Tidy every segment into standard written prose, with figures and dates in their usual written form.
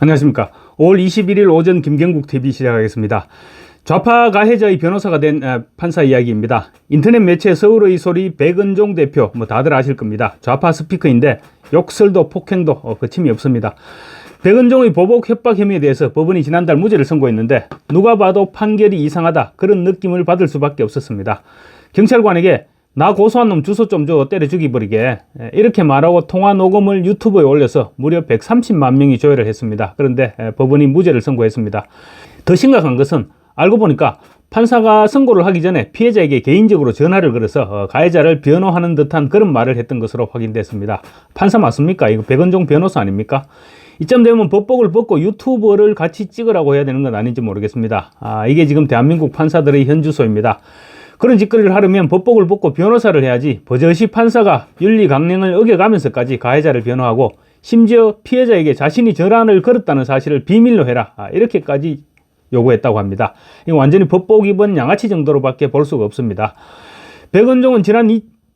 안녕하십니까. 5월 21일 오전 김경국 TV 시작하겠습니다. 좌파 가해자의 변호사가 된 판사 이야기입니다. 인터넷 매체 서울의 소리 백은종 대표 다들 아실 겁니다. 좌파 스피커인데 욕설도 폭행도 거침이 없습니다. 백은종의 보복 협박 혐의에 대해서 법원이 지난달 무죄를 선고했는데 누가 봐도 판결이 이상하다 그런 느낌을 받을 수밖에 없었습니다. 경찰관에게 나 고소한 놈 주소 좀 줘 때려 죽이버리게 이렇게 말하고 통화 녹음을 유튜브에 올려서 무려 130만 명이 조회를 했습니다. 그런데 법원이 무죄를 선고했습니다. 더 심각한 것은 알고 보니까 판사가 선고를 하기 전에 피해자에게 개인적으로 전화를 걸어서 가해자를 변호하는 듯한 그런 말을 했던 것으로 확인됐습니다. 판사 맞습니까? 이거 백은종 변호사 아닙니까? 이쯤 되면 법복을 벗고 유튜버를 같이 찍으라고 해야 되는 건 아닌지 모르겠습니다. 이게 지금 대한민국 판사들의 현주소입니다. 그런 짓거리를 하려면 법복을 벗고 변호사를 해야지 버젓이 판사가 윤리 강령을 어겨가면서까지 가해자를 변호하고 심지어 피해자에게 자신이 전화를 걸었다는 사실을 비밀로 해라 이렇게까지 요구했다고 합니다. 이거 완전히 법복 입은 양아치 정도로밖에 볼 수가 없습니다. 백은종은 지난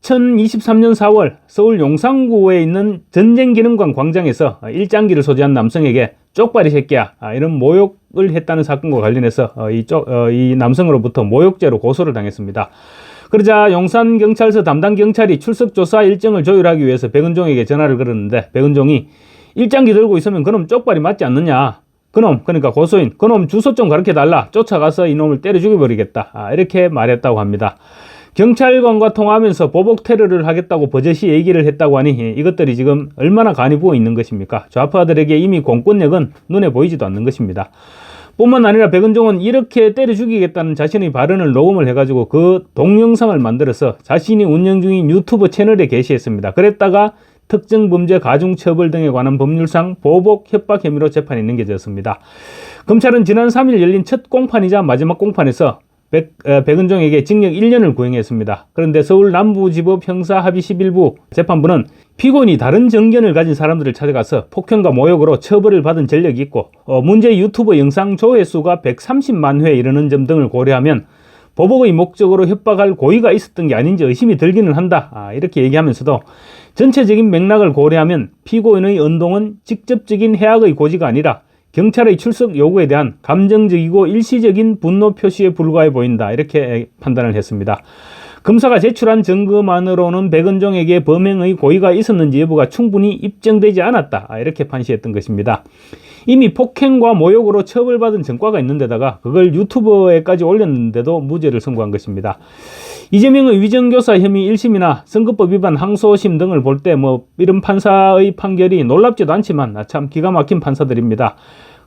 2023년 4월 서울 용산구에 있는 전쟁기능관 광장에서 일장기를 소지한 남성에게 쪽발이 새끼야 이런 모욕을 했다는 사건과 관련해서 이 남성으로부터 모욕죄로 고소를 당했습니다. 그러자 용산경찰서 담당 경찰이 출석조사 일정을 조율하기 위해서 백은종에게 전화를 걸었는데 백은종이 일장기 들고 있으면 그놈 쪽발이 맞지 않느냐, 그놈 그러니까 고소인 그놈 주소 좀 가르쳐달라, 쫓아가서 이놈을 때려 죽여버리겠다 이렇게 말했다고 합니다. 경찰관과 통화하면서 보복 테러를 하겠다고 버젓이 얘기를 했다고 하니 이것들이 지금 얼마나 간이 부어 있는 것입니까? 좌파들에게 이미 공권력은 눈에 보이지도 않는 것입니다. 뿐만 아니라 백은종은 이렇게 때려 죽이겠다는 자신의 발언을 녹음을 해가지고 그 동영상을 만들어서 자신이 운영 중인 유튜브 채널에 게시했습니다. 그랬다가 특정범죄 가중처벌 등에 관한 법률상 보복 협박 혐의로 재판이 넘겨졌습니다. 검찰은 지난 3일 열린 첫 공판이자 마지막 공판에서 백은종에게 징역 1년을 구형했습니다. 그런데 서울 남부지법 형사합의 11부 재판부는 피고인이 다른 정견을 가진 사람들을 찾아가서 폭행과 모욕으로 처벌을 받은 전력이 있고 문제 유튜브 영상 조회수가 130만 회에 이르는 점 등을 고려하면 보복의 목적으로 협박할 고의가 있었던 게 아닌지 의심이 들기는 한다 이렇게 얘기하면서도 전체적인 맥락을 고려하면 피고인의 언동은 직접적인 해악의 고지가 아니라 경찰의 출석 요구에 대한 감정적이고 일시적인 분노 표시에 불과해 보인다 이렇게 판단을 했습니다. 검사가 제출한 증거만으로는 백은종에게 범행의 고의가 있었는지 여부가 충분히 입증되지 않았다 이렇게 판시했던 것입니다. 이미 폭행과 모욕으로 처벌받은 전과가 있는데다가 그걸 유튜브에까지 올렸는데도 무죄를 선고한 것입니다. 이재명의 위정교사 혐의 1심이나 선거법 위반 항소심 등을 볼 때 이런 판사의 판결이 놀랍지도 않지만 참 기가 막힌 판사들입니다.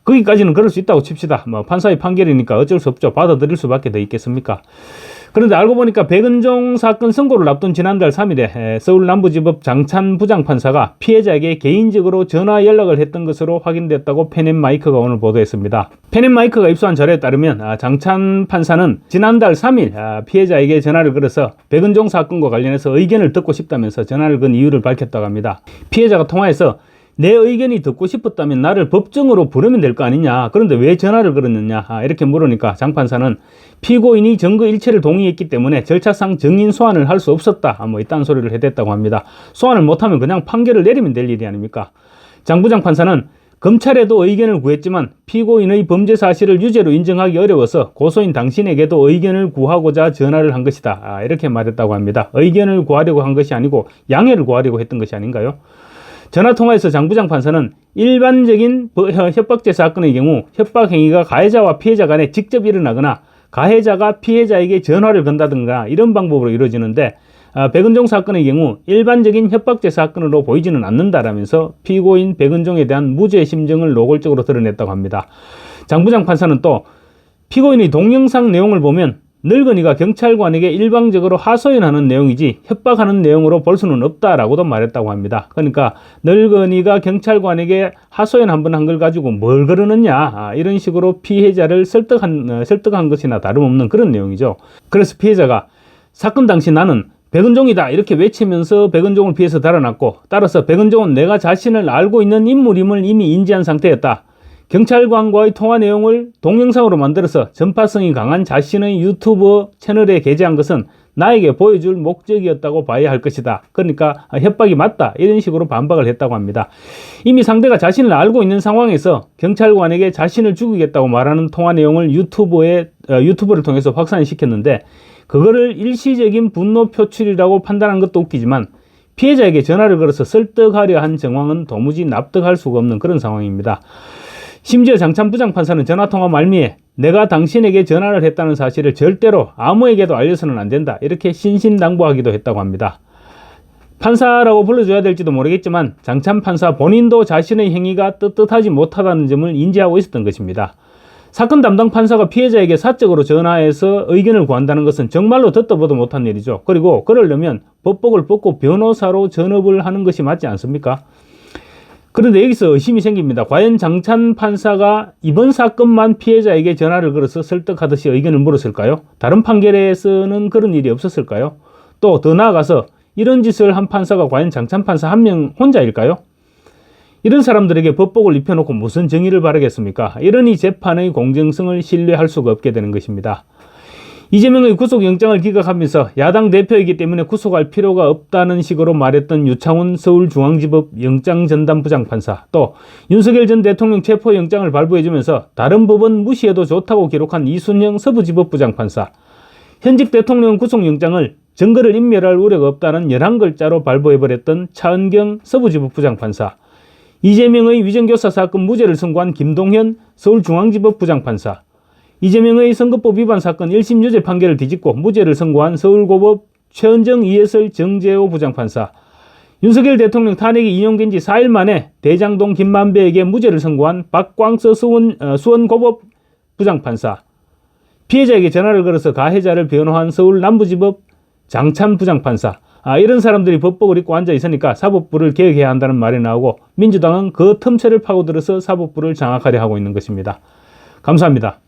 거기까지는 그럴 수 있다고 칩시다. 판사의 판결이니까 어쩔 수 없죠. 받아들일 수밖에 더 있겠습니까? 그런데 알고 보니까 백은종 사건 선고를 앞둔 지난달 3일에 서울 남부지법 장찬 부장판사가 피해자에게 개인적으로 전화 연락을 했던 것으로 확인됐다고 펜앤마이크가 오늘 보도했습니다. 펜앤마이크가 입수한 자료에 따르면 장찬 판사는 지난달 3일 피해자에게 전화를 걸어서 백은종 사건과 관련해서 의견을 듣고 싶다면서 전화를 건 이유를 밝혔다고 합니다. 피해자가 통화해서 내 의견이 듣고 싶었다면 나를 법정으로 부르면 될 거 아니냐, 그런데 왜 전화를 걸었느냐 이렇게 물으니까 장 판사는 피고인이 증거 일체를 동의했기 때문에 절차상 증인 소환을 할 수 없었다 이딴 소리를 해댔다고 합니다. 소환을 못하면 그냥 판결을 내리면 될 일이 아닙니까? 장 부장 판사는 검찰에도 의견을 구했지만 피고인의 범죄 사실을 유죄로 인정하기 어려워서 고소인 당신에게도 의견을 구하고자 전화를 한 것이다 이렇게 말했다고 합니다. 의견을 구하려고 한 것이 아니고 양해를 구하려고 했던 것이 아닌가요? 전화통화에서 장 부장 판사는 일반적인 협박죄 사건의 경우 협박 행위가 가해자와 피해자 간에 직접 일어나거나 가해자가 피해자에게 전화를 건다든가 이런 방법으로 이루어지는데 백은종 사건의 경우 일반적인 협박죄 사건으로 보이지는 않는다라면서 피고인 백은종에 대한 무죄 심정을 노골적으로 드러냈다고 합니다. 장 부장 판사는 또 피고인의 동영상 내용을 보면 늙은이가 경찰관에게 일방적으로 하소연하는 내용이지 협박하는 내용으로 볼 수는 없다라고도 말했다고 합니다. 그러니까 늙은이가 경찰관에게 하소연 한 번 한 걸 가지고 뭘 그러느냐 이런 식으로 피해자를 설득한 것이나 다름없는 그런 내용이죠. 그래서 피해자가 사건 당시 나는 백은종이다 이렇게 외치면서 백은종을 피해서 달아났고 따라서 백은종은 내가 자신을 알고 있는 인물임을 이미 인지한 상태였다. 경찰관과의 통화 내용을 동영상으로 만들어서 전파성이 강한 자신의 유튜브 채널에 게재한 것은 나에게 보여줄 목적이었다고 봐야 할 것이다. 그러니까 협박이 맞다. 이런 식으로 반박을 했다고 합니다. 이미 상대가 자신을 알고 있는 상황에서 경찰관에게 자신을 죽이겠다고 말하는 통화 내용을 유튜브를 통해서 확산시켰는데 그거를 일시적인 분노 표출이라고 판단한 것도 웃기지만 피해자에게 전화를 걸어서 설득하려 한 정황은 도무지 납득할 수가 없는 그런 상황입니다. 심지어 장찬 부장판사는 전화통화 말미에 내가 당신에게 전화를 했다는 사실을 절대로 아무에게도 알려서는 안 된다. 이렇게 신신당부하기도 했다고 합니다. 판사라고 불러줘야 될지도 모르겠지만 장찬 판사 본인도 자신의 행위가 떳떳하지 못하다는 점을 인지하고 있었던 것입니다. 사건 담당 판사가 피해자에게 사적으로 전화해서 의견을 구한다는 것은 정말로 듣도 보도 못한 일이죠. 그리고 그러려면 법복을 벗고 변호사로 전업을 하는 것이 맞지 않습니까? 그런데 여기서 의심이 생깁니다. 과연 장찬 판사가 이번 사건만 피해자에게 전화를 걸어서 설득하듯이 의견을 물었을까요? 다른 판결에서는 그런 일이 없었을까요? 또 더 나아가서 이런 짓을 한 판사가 과연 장찬 판사 한 명 혼자일까요? 이런 사람들에게 법복을 입혀놓고 무슨 정의를 바라겠습니까? 이러니 재판의 공정성을 신뢰할 수가 없게 되는 것입니다. 이재명의 구속영장을 기각하면서 야당 대표이기 때문에 구속할 필요가 없다는 식으로 말했던 유창훈 서울중앙지법 영장전담부장판사, 또 윤석열 전 대통령 체포영장을 발부해주면서 다른 법은 무시해도 좋다고 기록한 이순영 서부지법부장판사, 현직 대통령 구속영장을 증거를 인멸할 우려가 없다는 11글자로 발부해버렸던 차은경 서부지법부장판사, 이재명의 위정교사 사건 무죄를 선고한 김동현 서울중앙지법부장판사, 이재명의 선거법 위반 사건 1심 유죄 판결을 뒤집고 무죄를 선고한 서울고법 최은정 이해설 정재호 부장판사, 윤석열 대통령 탄핵이 인용된 지 4일 만에 대장동 김만배에게 무죄를 선고한 박광서 수원고법 부장판사, 피해자에게 전화를 걸어서 가해자를 변호한 서울 남부지법 장찬 부장판사, 이런 사람들이 법복을 입고 앉아 있으니까 사법부를 개혁해야 한다는 말이 나오고 민주당은 그 틈새를 파고들어서 사법부를 장악하려 하고 있는 것입니다. 감사합니다.